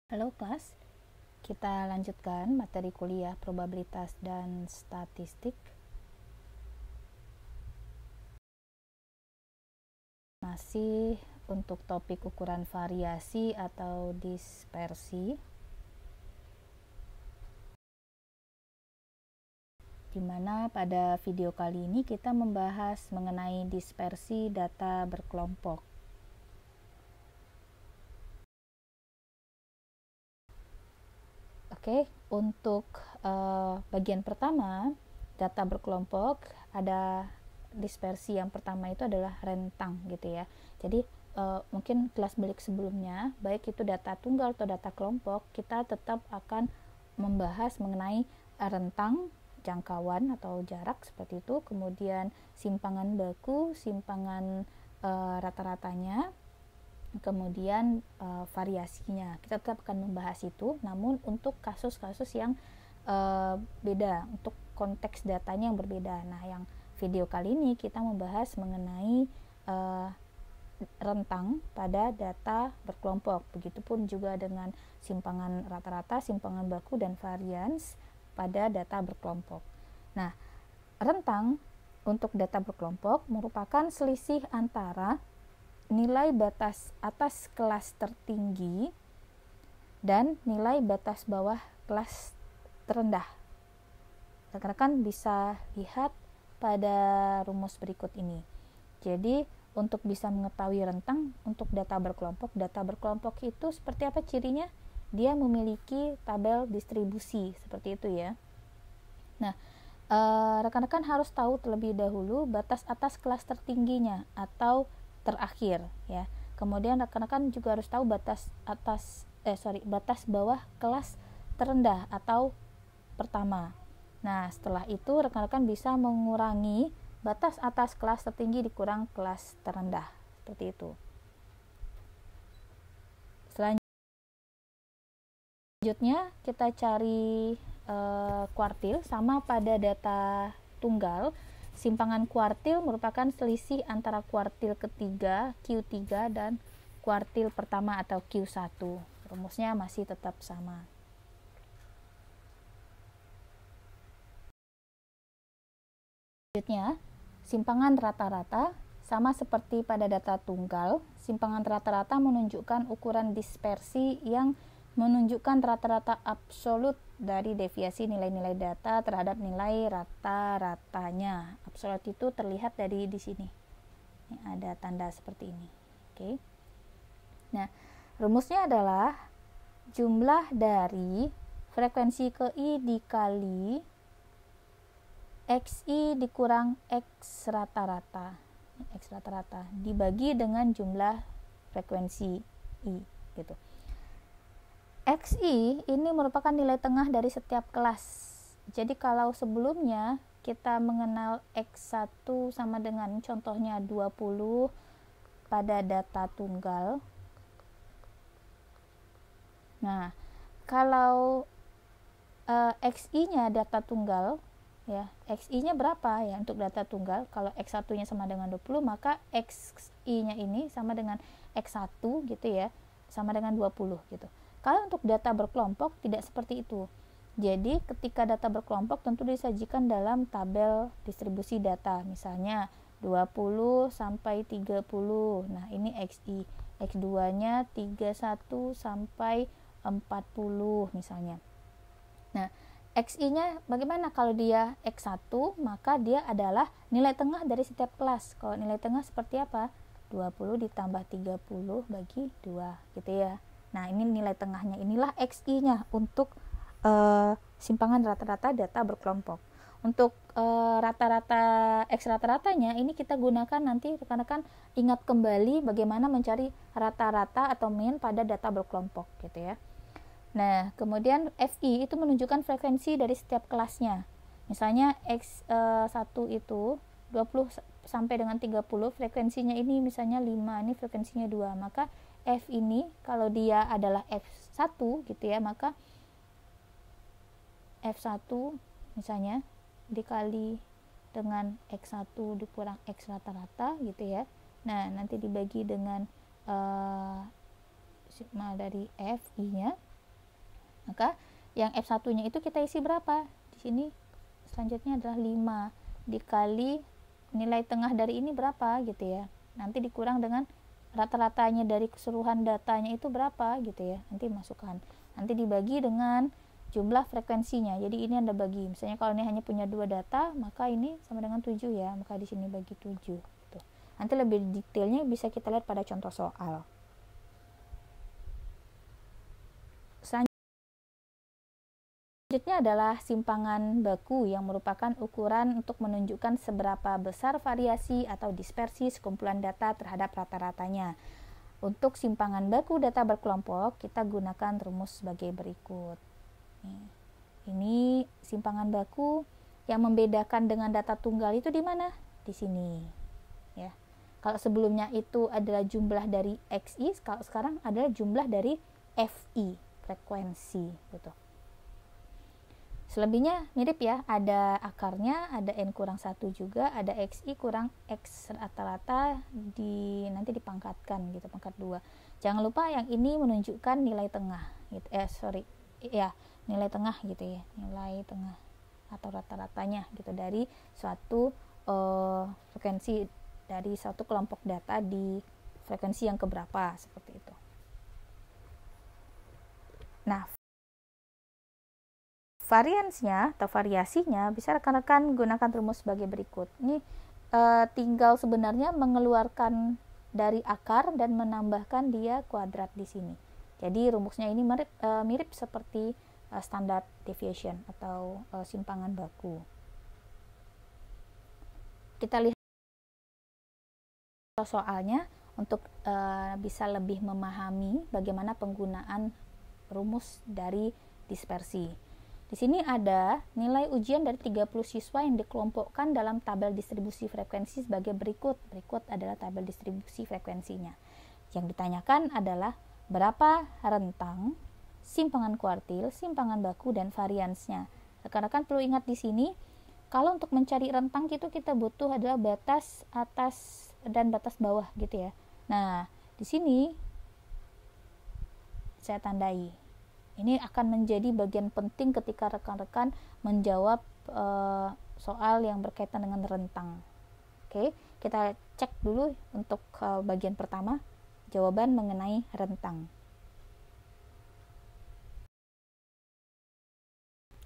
Halo kelas, kita lanjutkan materi kuliah probabilitas dan statistik. Masih untuk topik ukuran variasi atau dispersi, di mana pada video kali ini kita membahas mengenai dispersi data berkelompok. Oke, untuk bagian pertama, data berkelompok, ada dispersi yang pertama itu adalah rentang gitu ya. Jadi mungkin kelas balik sebelumnya, baik itu data tunggal atau data kelompok, kita tetap akan membahas mengenai rentang, jangkauan atau jarak seperti itu, kemudian simpangan baku, simpangan rata-ratanya, kemudian variasinya. Kita tetap akan membahas itu, namun untuk kasus-kasus yang beda, untuk konteks datanya yang berbeda. Nah, yang video kali ini kita membahas mengenai rentang pada data berkelompok. Begitupun juga dengan simpangan rata-rata, simpangan baku, dan varians pada data berkelompok. Nah, rentang untuk data berkelompok merupakan selisih antara nilai batas atas kelas tertinggi dan nilai batas bawah kelas terendah. Rekan-rekan bisa lihat pada rumus berikut ini. Jadi untuk bisa mengetahui rentang untuk data berkelompok itu seperti apa cirinya? Dia memiliki tabel distribusi seperti itu ya. Nah, rekan-rekan harus tahu terlebih dahulu batas atas kelas tertingginya atau terakhir ya. Kemudian rekan-rekan juga harus tahu batas bawah kelas terendah atau pertama. Nah, setelah itu rekan-rekan bisa mengurangi batas atas kelas tertinggi dikurang kelas terendah. Seperti itu. Selanjutnya kita cari kuartil. Sama pada data tunggal, simpangan kuartil merupakan selisih antara kuartil ketiga Q3 dan kuartil pertama atau Q1. Rumusnya masih tetap sama. Selanjutnya, simpangan rata-rata. Sama seperti pada data tunggal, simpangan rata-rata menunjukkan ukuran dispersi yang menunjukkan rata-rata absolut dari deviasi nilai-nilai data terhadap nilai rata-ratanya. Absolut itu terlihat dari di sini. Ini ada tanda seperti ini. Oke. Nah, rumusnya adalah jumlah dari frekuensi KI dikali XI dikurang X rata-rata. X rata-rata dibagi dengan jumlah frekuensi I gitu. XI ini merupakan nilai tengah dari setiap kelas. Jadi kalau sebelumnya kita mengenal X1 sama dengan contohnya 20 pada data tunggal. Nah, kalau XI-nya data tunggal ya, XI-nya berapa ya untuk data tunggal? Kalau X1-nya sama dengan 20, maka XI-nya ini sama dengan X1 gitu ya, sama dengan 20 gitu. Kalau untuk data berkelompok tidak seperti itu. Jadi ketika data berkelompok tentu disajikan dalam tabel distribusi data. Misalnya 20 sampai 30. Nah, ini XI. X2-nya 31 sampai 40 misalnya. Nah, XI-nya bagaimana? Kalau dia X1, maka dia adalah nilai tengah dari setiap kelas. Kalau nilai tengah seperti apa? 20 ditambah 30 bagi 2 gitu ya. Nah, ini nilai tengahnya. Inilah XI-nya untuk simpangan rata-rata data berkelompok. Untuk rata-rata X rata-ratanya ini kita gunakan nanti rekan-rekan ingat kembali bagaimana mencari rata-rata atau mean pada data berkelompok gitu ya. Nah, kemudian FI itu menunjukkan frekuensi dari setiap kelasnya. Misalnya X1 itu 20 sampai dengan 30, frekuensinya ini misalnya 5, ini frekuensinya 2. Maka F ini kalau dia adalah F1 gitu ya, maka F1 misalnya dikali dengan X1 dikurang X rata-rata gitu ya. Nah, nanti dibagi dengan sigma dari FI-nya. Maka yang F1-nya itu kita isi berapa? Di sini selanjutnya adalah 5 dikali nilai tengah dari ini berapa gitu ya. Nanti dikurang dengan rata-ratanya dari keseluruhan datanya itu berapa gitu ya. Nanti masukkan. Nanti dibagi dengan jumlah frekuensinya. Jadi ini Anda bagi. Misalnya kalau ini hanya punya 2 data, maka ini sama dengan 7 ya. Maka di sini bagi 7 gitu. Nanti lebih detailnya bisa kita lihat pada contoh soal. Selanjutnya adalah simpangan baku yang merupakan ukuran untuk menunjukkan seberapa besar variasi atau dispersi sekumpulan data terhadap rata-ratanya. Untuk simpangan baku data berkelompok, kita gunakan rumus sebagai berikut. Ini simpangan baku yang membedakan dengan data tunggal itu di mana? Di sini. Ya. Kalau sebelumnya itu adalah jumlah dari XI, kalau sekarang adalah jumlah dari FI, frekuensi gitu. Selebihnya mirip ya, ada akarnya, ada N kurang 1 juga, ada XI kurang X rata-rata nanti dipangkatkan gitu, pangkat 2. Jangan lupa yang ini menunjukkan nilai tengah gitu. Nilai tengah gitu ya, nilai tengah atau rata-ratanya gitu dari suatu frekuensi, dari suatu kelompok data di frekuensi yang keberapa, seperti itu. Nah, variansnya atau variasinya bisa rekan-rekan gunakan rumus sebagai berikut. Ini tinggal sebenarnya mengeluarkan dari akar dan menambahkan dia kuadrat di sini. Jadi rumusnya ini mirip seperti standard deviation atau simpangan baku. Kita lihat soalnya untuk bisa lebih memahami bagaimana penggunaan rumus dari dispersi. Di sini ada nilai ujian dari 30 siswa yang dikelompokkan dalam tabel distribusi frekuensi sebagai berikut. Berikut adalah tabel distribusi frekuensinya. Yang ditanyakan adalah berapa rentang, simpangan kuartil, simpangan baku, dan variansnya. Rekan-rekan perlu ingat di sini, kalau untuk mencari rentang itu kita butuh adalah batas atas dan batas bawah gitu ya. Nah, di sini saya tandai. Ini akan menjadi bagian penting ketika rekan-rekan menjawab soal yang berkaitan dengan rentang. Oke, kita cek dulu untuk bagian pertama, jawaban mengenai rentang.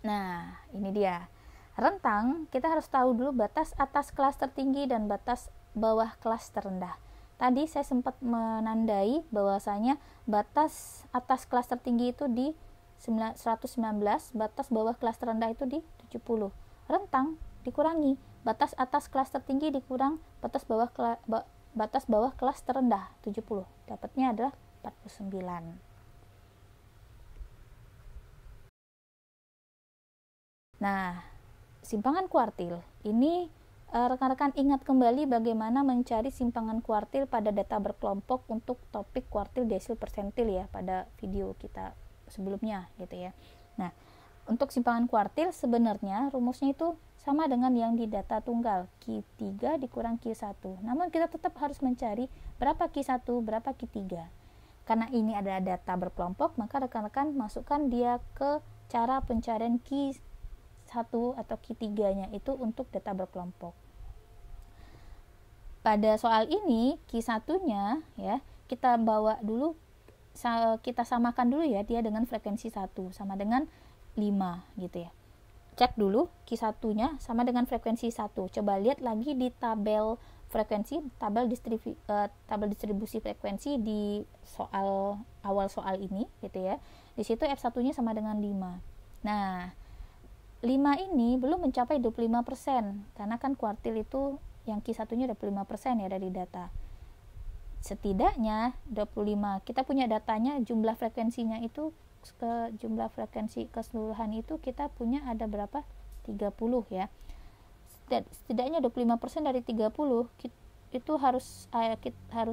Nah, ini dia. Rentang, kita harus tahu dulu batas atas kelas tertinggi dan batas bawah kelas terendah. Tadi saya sempat menandai bahwasanya batas atas kelas tertinggi itu di 119, batas bawah kelas terendah itu di 70. Rentang dikurangi, batas atas kelas tertinggi dikurang batas bawah kelas terendah 70. Dapatnya adalah 49. Nah, simpangan kuartil ini rekan-rekan ingat kembali bagaimana mencari simpangan kuartil pada data berkelompok untuk topik kuartil desil persentil ya pada video kita sebelumnya gitu ya. Nah, untuk simpangan kuartil sebenarnya rumusnya itu sama dengan yang di data tunggal, Q3 dikurang Q1. Namun kita tetap harus mencari berapa Q1, berapa Q3. Karena ini adalah data berkelompok, maka rekan-rekan masukkan dia ke cara pencarian Q1 atau Q3-nya itu untuk data berkelompok. Pada soal ini Q1-nya ya, kita bawa dulu, kita samakan dulu ya dia dengan frekuensi 1 sama dengan 5 gitu ya. Cek dulu Q1-nya sama dengan frekuensi 1. Coba lihat lagi di tabel frekuensi, tabel distribusi frekuensi di soal awal soal ini gitu ya. Di situ F1-nya sama dengan 5. Nah, 5 ini belum mencapai 25% karena kan kuartil itu yang Q1-nya 25% ya dari data. Setidaknya 25. Kita punya datanya, jumlah frekuensinya itu jumlah frekuensi keseluruhan itu kita punya ada berapa? 30 ya. Setidaknya 25% dari 30 itu harus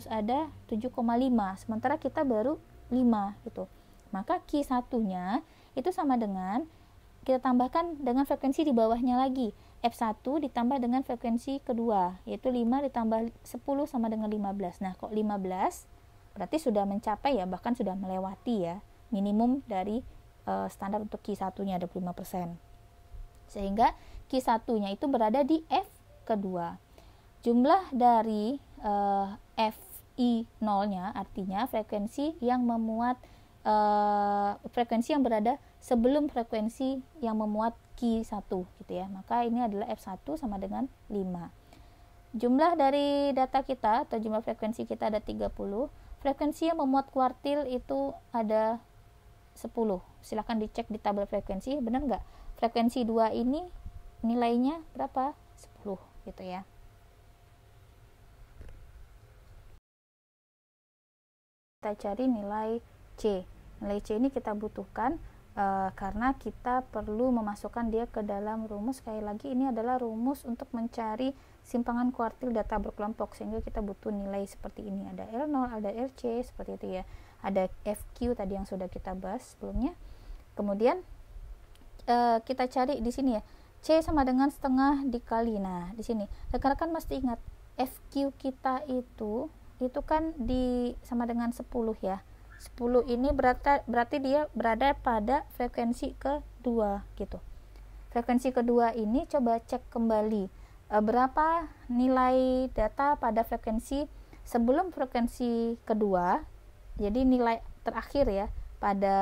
ada 7,5. Sementara kita baru 5 gitu. Maka Q1-nya itu sama dengan kita tambahkan dengan frekuensi di bawahnya lagi, F1 ditambah dengan frekuensi kedua, yaitu 5 ditambah 10 sama dengan 15. Nah, kok 15? Berarti sudah mencapai ya, bahkan sudah melewati ya minimum dari standar untuk Q1-nya 25%. Sehingga Q1-nya itu berada di F kedua. Jumlah dari FI0-nya artinya frekuensi yang memuat frekuensi yang berada sebelum frekuensi yang memuat Q1 gitu ya. Maka ini adalah F1 sama dengan 5. Jumlah dari data kita atau jumlah frekuensi kita ada 30. Frekuensi yang memuat kuartil itu ada 10. Silahkan dicek di tabel frekuensi, benar nggak? Frekuensi 2 ini nilainya berapa? 10 gitu ya. Kita cari nilai C. Nilai C ini kita butuhkan karena kita perlu memasukkan dia ke dalam rumus. Sekali lagi ini adalah rumus untuk mencari simpangan kuartil data berkelompok, sehingga kita butuh nilai seperti ini. Ada L0, ada RC, seperti itu ya. Ada FQ tadi yang sudah kita bahas sebelumnya. Kemudian kita cari di sini ya. C sama dengan setengah dikali. Nah, di sini rekan-rekan mesti ingat FQ kita itu kan sama dengan 10 ya. 10 ini berarti dia berada pada frekuensi kedua gitu. Frekuensi kedua ini coba cek kembali berapa nilai data pada frekuensi sebelum frekuensi kedua. Jadi nilai terakhir ya pada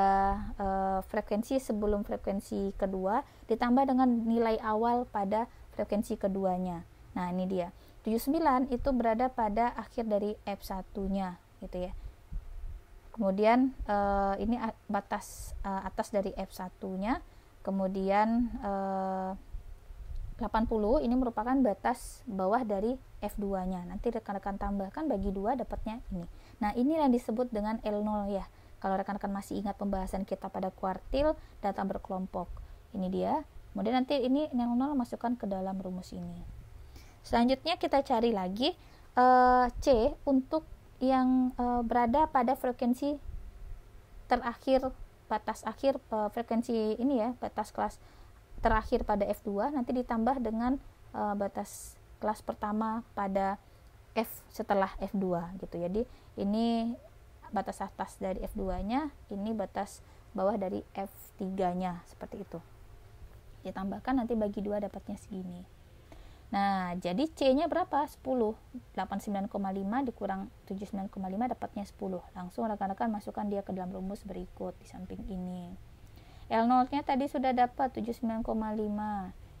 frekuensi sebelum frekuensi kedua ditambah dengan nilai awal pada frekuensi keduanya. Nah, ini dia. 79 itu berada pada akhir dari F1-nya gitu ya. Kemudian ini batas atas dari F1-nya. Kemudian 80 ini merupakan batas bawah dari F2-nya. Nanti rekan-rekan tambahkan bagi 2 dapatnya ini. Nah, ini yang disebut dengan L0 ya. Kalau rekan-rekan masih ingat pembahasan kita pada kuartil data berkelompok. Ini dia. Kemudian nanti ini L0 masukkan ke dalam rumus ini. Selanjutnya kita cari lagi C untuk yang berada pada frekuensi terakhir, batas akhir frekuensi ini ya, batas kelas terakhir pada F2 nanti ditambah dengan batas kelas pertama pada F setelah F2 gitu. Jadi ini batas atas dari F2-nya, ini batas bawah dari F3-nya, seperti itu. Ditambahkan nanti bagi 2 dapatnya segini. Nah, jadi C-nya berapa? 10. 89,5 dikurang 79,5 dapatnya 10. Langsung rekan-rekan masukkan dia ke dalam rumus berikut di samping ini. L0-nya tadi sudah dapat 79,5.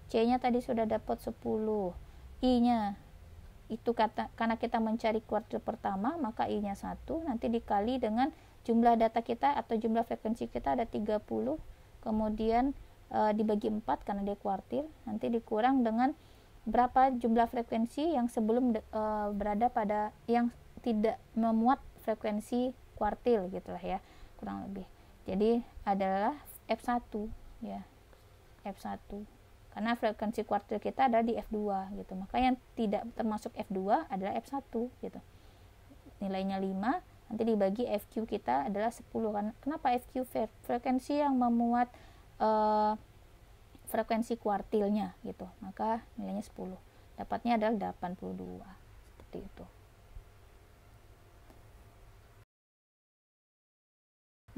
C-nya tadi sudah dapat 10. I-nya itu karena kita mencari kuartil pertama, maka I-nya 1. Nanti dikali dengan jumlah data kita atau jumlah frekuensi kita ada 30. Kemudian dibagi 4 karena dia kuartil. Nanti dikurang dengan berapa jumlah frekuensi yang sebelum berada pada yang tidak memuat frekuensi kuartil gitulah ya, kurang lebih. Jadi adalah F1 ya, F1 karena frekuensi kuartil kita ada di F2 gitu. Maka yang tidak termasuk F2 adalah F1 gitu. Nilainya 5, nanti dibagi FQ kita adalah 10 kan. Kenapa FQ? Frekuensi yang memuat frekuensi kuartilnya gitu, maka nilainya 10, dapatnya adalah 82, seperti itu.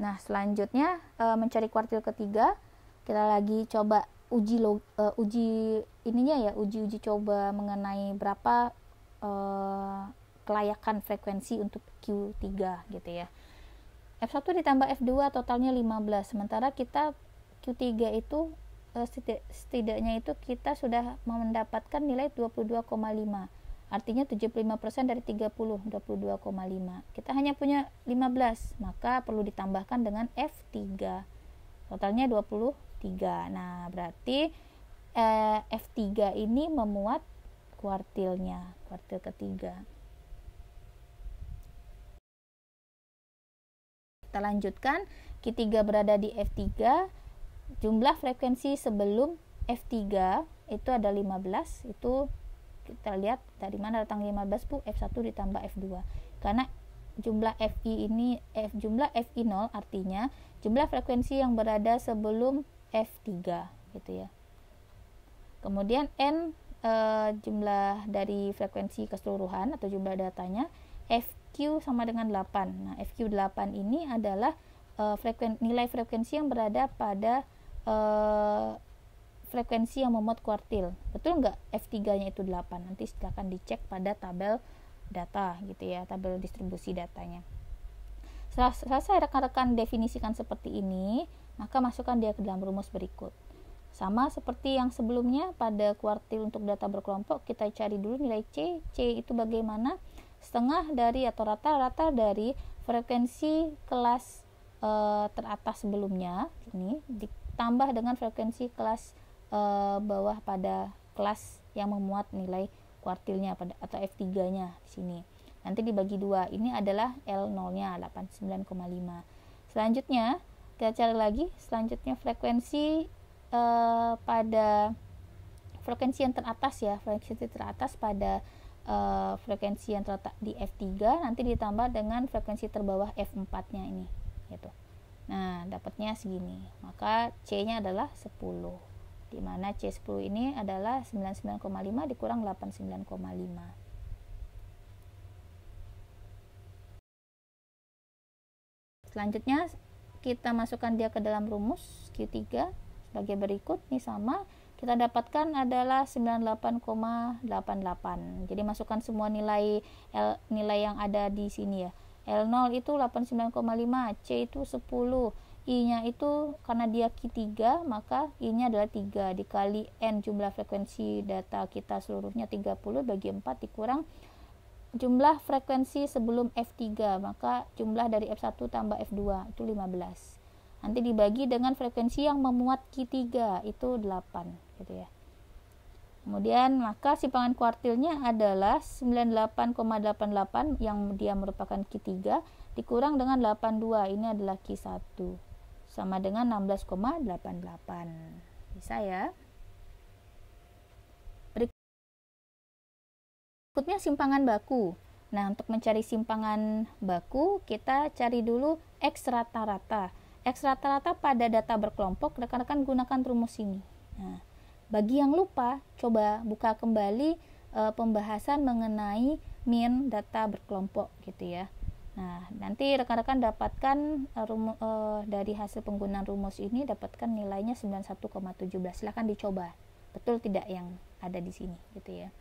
Nah, selanjutnya mencari kuartil ketiga, kita lagi coba uji ininya ya, uji coba mengenai berapa kelayakan frekuensi untuk Q3 gitu ya. F1 ditambah F2 totalnya 15, sementara kita Q3 itu setidaknya itu kita sudah mendapatkan nilai 22,5, artinya 75% dari 30, 22,5. Kita hanya punya 15, maka perlu ditambahkan dengan F3, totalnya 23. Nah, berarti F3 ini memuat kuartilnya, kuartil ketiga. Kita lanjutkan, Q3 berada di F3. Jumlah frekuensi sebelum F3 itu ada 15. Itu kita lihat dari mana datang 15 Bu? F1 ditambah F2. Karena jumlah jumlah Fi0 artinya jumlah frekuensi yang berada sebelum F3 gitu ya. Kemudian N jumlah dari frekuensi keseluruhan atau jumlah datanya. FQ sama dengan 8. Nah, FQ8 ini adalah nilai frekuensi yang berada pada frekuensi yang memuat kuartil. Betul nggak F3 nya itu 8? Nanti silahkan dicek pada tabel data gitu ya, tabel distribusi datanya. Setelah selesai rekan-rekan definisikan seperti ini, maka masukkan dia ke dalam rumus berikut. Sama seperti yang sebelumnya, pada kuartil untuk data berkelompok kita cari dulu nilai C. C itu bagaimana? Setengah dari atau rata-rata dari frekuensi kelas teratas sebelumnya ini ditambah dengan frekuensi kelas bawah pada kelas yang memuat nilai kuartilnya pada atau F3-nya di sini. Nanti dibagi 2. Ini adalah L0-nya 89,5. Selanjutnya kita cari lagi selanjutnya frekuensi pada frekuensi yang teratas ya, frekuensi teratas pada frekuensi yang terletak di F3 nanti ditambah dengan frekuensi terbawah F4-nya ini gitu. Nah, dapatnya segini. Maka C-nya adalah 10. Di mana C10 ini adalah 99,5 dikurang 89,5. Selanjutnya kita masukkan dia ke dalam rumus Q3 sebagai berikut. Ini sama, kita dapatkan adalah 98,88. Jadi masukkan semua nilai yang ada di sini ya. L0 itu 89,5, C itu 10, I-nya itu karena dia Q3 maka I-nya adalah 3 dikali N jumlah frekuensi data kita seluruhnya 30 bagi 4 dikurang jumlah frekuensi sebelum F3 maka jumlah dari F1 tambah F2 itu 15. Nanti dibagi dengan frekuensi yang memuat Q3 itu 8 gitu ya. Kemudian maka simpangan kuartilnya adalah 98,88 yang dia merupakan Q3 dikurang dengan 82 ini adalah Q1 sama dengan 16,88. Bisa ya. Berikutnya simpangan baku. Nah, untuk mencari simpangan baku kita cari dulu X rata-rata. X rata-rata pada data berkelompok rekan-rekan gunakan rumus ini. Nah, bagi yang lupa, coba buka kembali pembahasan mengenai min data berkelompok gitu ya. Nah, nanti rekan-rekan dapatkan dari hasil penggunaan rumus ini dapatkan nilainya 91,17. Silahkan dicoba. Betul tidak yang ada di sini gitu ya.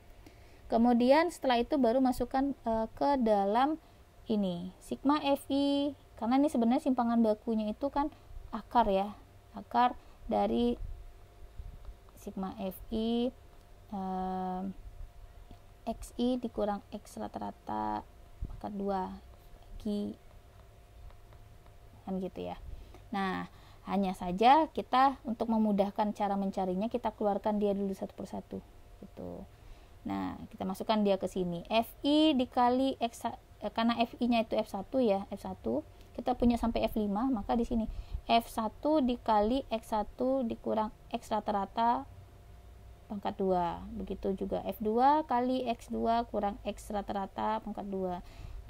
Kemudian setelah itu baru masukkan ke dalam ini sigma Fi, karena ini sebenarnya simpangan bakunya itu kan akar ya. Akar dari sigma Fi Xi dikurang X rata-rata pangkat 2 kan gitu ya. Nah, hanya saja kita untuk memudahkan cara mencarinya kita keluarkan dia dulu satu persatu gitu. Nah, kita masukkan dia ke sini. Fi dikali X karena Fi-nya itu F1 ya, F1. Kita punya sampai F5, maka di sini F1 dikali X1 dikurang X rata-rata pangkat 2. Begitu juga F2 kali X2 kurang X rata-rata pangkat 2.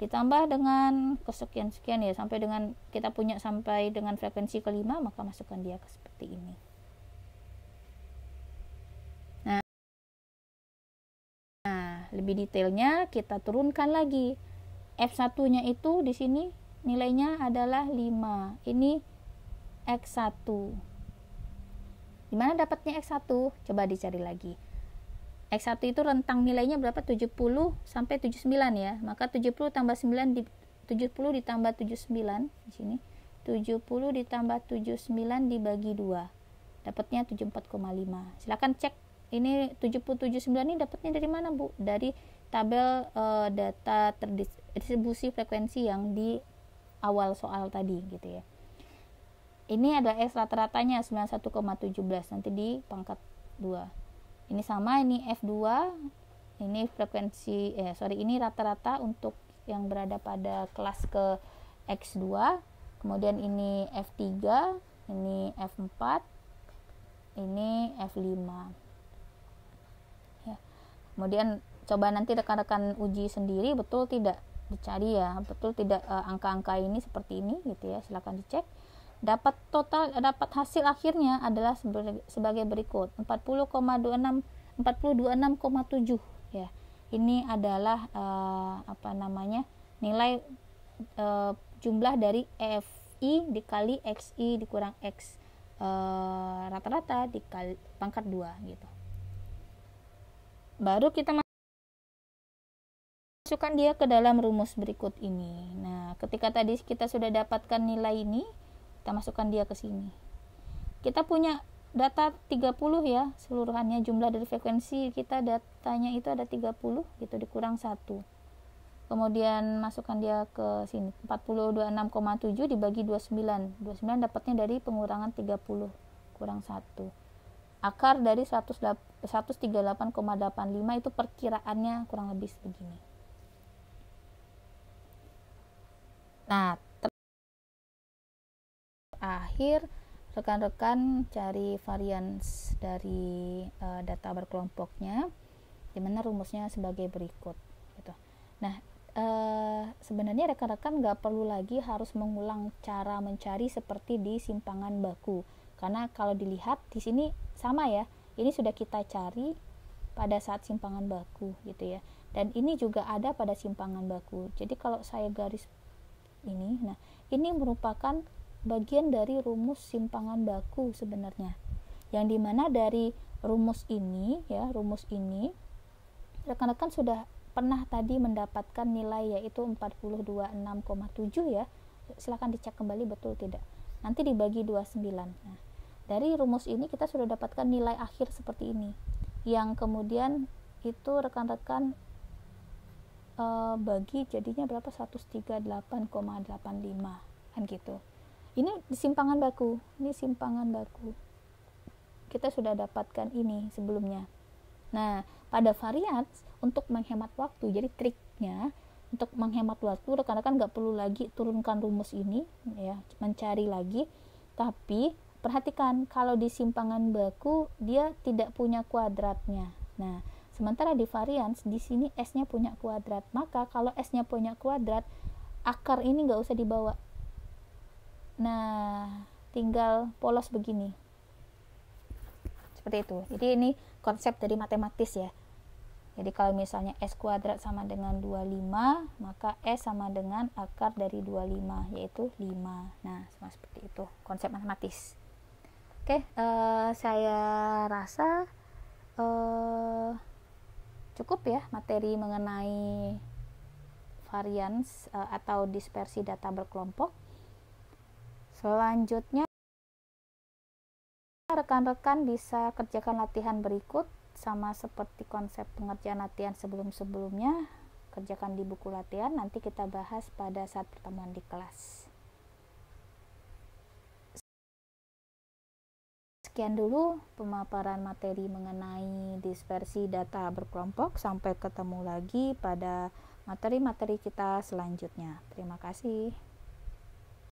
Ditambah dengan kesekian-sekian ya, sampai dengan kita punya sampai dengan frekuensi kelima, maka masukkan dia ke seperti ini. Nah, lebih detailnya kita turunkan lagi. F1-nya itu di sini nilainya adalah 5. Ini X1. Di mana dapatnya X1? Coba dicari lagi. X1 itu rentang nilainya berapa? 70 sampai 79 ya. Maka 70 tambah 9 70 ditambah 79 di sini. 70 ditambah 79 dibagi 2. Dapatnya 74,5. Silakan cek ini 7079 ini dapatnya dari mana, Bu? Dari tabel data terdistribusi frekuensi yang di awal soal tadi gitu ya. Ini adalah X rata-ratanya 91,17 nanti di pangkat 2. Ini sama, ini F2, ini frekuensi, ini rata-rata untuk yang berada pada kelas ke X2, kemudian ini F3, ini F4, ini F5. Ya. Kemudian coba nanti rekan-rekan uji sendiri, betul tidak dicari ya, betul tidak angka-angka ini seperti ini gitu ya, silakan dicek. Dapat hasil akhirnya adalah sebagai berikut 40,26 4026,7 ya. Ini adalah nilai jumlah dari XI dikali XI dikurang X rata-rata dikali pangkat 2 gitu. Baru kita masukkan dia ke dalam rumus berikut ini. Nah, ketika tadi kita sudah dapatkan nilai ini, kita masukkan dia ke sini. Kita punya data 30 ya, seluruhannya jumlah dari frekuensi kita datanya itu ada 30 gitu dikurang 1. Kemudian masukkan dia ke sini 4026,7 dibagi 29. 29 dapatnya dari pengurangan 30 kurang 1. Akar dari 138,85 itu perkiraannya kurang lebih begini. Nah, terakhir rekan-rekan cari varians dari data berkelompoknya, dimana rumusnya sebagai berikut gitu. Nah, sebenarnya rekan-rekan nggak perlu lagi harus mengulang cara mencari seperti di simpangan baku, karena kalau dilihat di sini sama ya, ini sudah kita cari pada saat simpangan baku gitu ya, dan ini juga ada pada simpangan baku. Jadi kalau saya garis ini, nah ini merupakan bagian dari rumus simpangan baku sebenarnya, yang dimana dari rumus ini ya, rumus ini rekan-rekan sudah pernah tadi mendapatkan nilai yaitu 4026,7 ya. Silakan dicek kembali betul tidak, nanti dibagi 29. Nah, dari rumus ini kita sudah dapatkan nilai akhir seperti ini, yang kemudian itu rekan-rekan bagi jadinya berapa, 138,85 kan gitu. Ini di simpangan baku, ini simpangan baku kita sudah dapatkan ini sebelumnya. Nah, pada varians untuk menghemat waktu, jadi triknya untuk menghemat waktu, rekan-rekan nggak perlu lagi turunkan rumus ini ya, mencari lagi, tapi perhatikan kalau di simpangan baku dia tidak punya kuadratnya. Nah, sementara di varians di sini S-nya punya kuadrat, maka kalau S-nya punya kuadrat, akar ini nggak usah dibawa. Nah, tinggal polos begini. Seperti itu. Jadi ini konsep dari matematis ya. Jadi kalau misalnya S kuadrat sama dengan 25, maka S sama dengan akar dari 25, yaitu 5. Nah, sama seperti itu konsep matematis. Oke, saya rasa cukup ya materi mengenai varians atau dispersi data berkelompok. Selanjutnya rekan-rekan bisa kerjakan latihan berikut, sama seperti konsep pengerjaan latihan sebelum-sebelumnya. Kerjakan di buku latihan, nanti kita bahas pada saat pertemuan di kelas. Sekian dulu pemaparan materi mengenai dispersi data berkelompok. Sampai ketemu lagi pada materi-materi kita selanjutnya. Terima kasih.